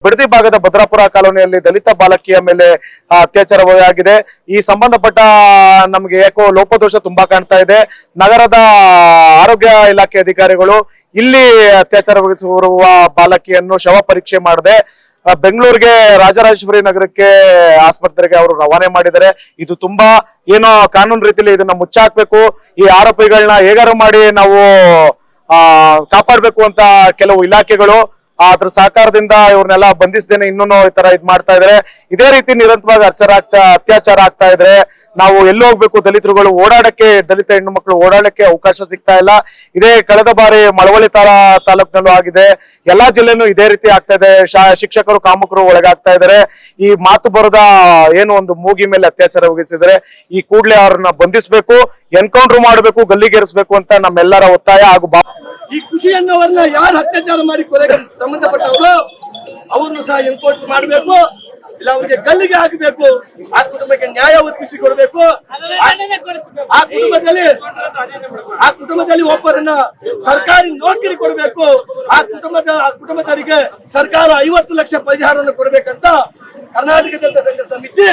ಬಿಡದಿ ಭಾಗದ ಭದ್ರಾಪುರ ಕಾಲೋನಿಯಲ್ಲಿ ದಲಿತ ಬಾಲಕಿಯ ಮೇಲೆ ಅತ್ಯಾಚಾರವಾಗಿದೆ. ಈ ಸಂಬಂಧಪಟ್ಟ ನಮಗೆ ಯಾಕೋ ಲೋಪದೋಷ ತುಂಬಾ ಕಾಣ್ತಾ ಇದೆ. ನಗರದ ಆರೋಗ್ಯ ಇಲಾಖೆ ಅಧಿಕಾರಿಗಳು ಇಲ್ಲಿ ಅತ್ಯಾಚಾರವಾಗಿರುವ ಬಾಲಕಿಯನ್ನು ಶವ ಪರೀಕ್ಷೆ ಮಾಡದೆ ಬೆಂಗಳೂರಿಗೆ ರಾಜರಾಜೇಶ್ವರಿ ನಗರಕ್ಕೆ ಆಸ್ಪತ್ರೆಗೆ ಅವರು ರವಾನೆ ಮಾಡಿದ್ದಾರೆ. ಇದು ತುಂಬಾ ಏನೋ ಕಾನೂನು ರೀತಿಯಲ್ಲಿ ಇದನ್ನ ಮುಚ್ಚಾಕ್ಬೇಕು, ಈ ಆರೋಪಿಗಳನ್ನ ಹೇಗಾರು ಮಾಡಿ ನಾವು ಕಾಪಾಡ್ಬೇಕು ಅಂತ ಕೆಲವು ಇಲಾಖೆಗಳು ಅದ್ರ ಸಹಕಾರದಿಂದ ಇವ್ರನ್ನೆಲ್ಲ ಬಂಧಿಸದೇನೆ ಇನ್ನೂ ಈ ತರ ಇದ್ ಮಾಡ್ತಾ ಇದಾರೆ. ಇದೇ ರೀತಿ ನಿರಂತರವಾಗಿ ಅತ್ಯಾಚಾರ ಆಗ್ತಾ ಇದ್ರೆ ನಾವು ಎಲ್ಲಿ ಹೋಗ್ಬೇಕು? ದಲಿತರುಗಳು ಓಡಾಡಕ್ಕೆ, ದಲಿತ ಹೆಣ್ಣು ಮಕ್ಕಳು ಓಡಾಡಕ್ಕೆ ಅವಕಾಶ ಸಿಗ್ತಾ ಇಲ್ಲ. ಇದೇ ಕಳೆದ ಬಾರಿ ಮಳವಳ್ಳಿ ತಾಲೂಕಿನಲ್ಲೂ ಆಗಿದೆ. ಎಲ್ಲಾ ಜಿಲ್ಲೆನೂ ಇದೇ ರೀತಿ ಆಗ್ತಾ ಇದೆ. ಶಿಕ್ಷಕರು ಕಾಮಕರು ಒಳಗಾಗ್ತಾ ಇದಾರೆ. ಈ ಮಾತು ಬರದ ಏನು ಒಂದು ಮೂಗಿ ಮೇಲೆ ಅತ್ಯಾಚಾರ ವಹಿಸಿದ್ರೆ ಈ ಕೂಡಲೇ ಅವ್ರನ್ನ ಬಂಧಿಸಬೇಕು, ಎನ್ಕೌಂಟರ್ ಮಾಡಬೇಕು, ಗಲ್ಲಿಗೇರಿಸಬೇಕು ಅಂತ ನಮ್ಮೆಲ್ಲರ ಒತ್ತಾಯ. ಹಾಗೂ ಈ ಖುಷಿ ಅನ್ನೋವನ್ನ ಯಾರು ಅತ್ಯಾಚಾರ ಮಾಡಿ ಕೊಲೆಗೆ ಸಂಬಂಧಪಟ್ಟವರು ಅವ್ರನ್ನು ಸಹ ಎನ್ಕೌಂಟರ್ ಮಾಡಬೇಕು, ಇಲ್ಲ ಅವ್ರಿಗೆ ಗಲ್ಲಿಗೆ ಹಾಕಬೇಕು. ಆ ಕುಟುಂಬಕ್ಕೆ ನ್ಯಾಯ ಒದಗಿಸಿ ಕೊಡಬೇಕು. ಆ ಕುಟುಂಬದಲ್ಲಿ ಒಬ್ಬರನ್ನ ಸರ್ಕಾರಿ ನೌಕರಿ ಕೊಡಬೇಕು. ಆ ಕುಟುಂಬದವರಿಗೆ ಸರ್ಕಾರ 50 ಲಕ್ಷ ಪರಿಹಾರವನ್ನು ಕೊಡಬೇಕಂತ ಕರ್ನಾಟಕ ದಲಿತ ಸಂಘ ಸಮಿತಿ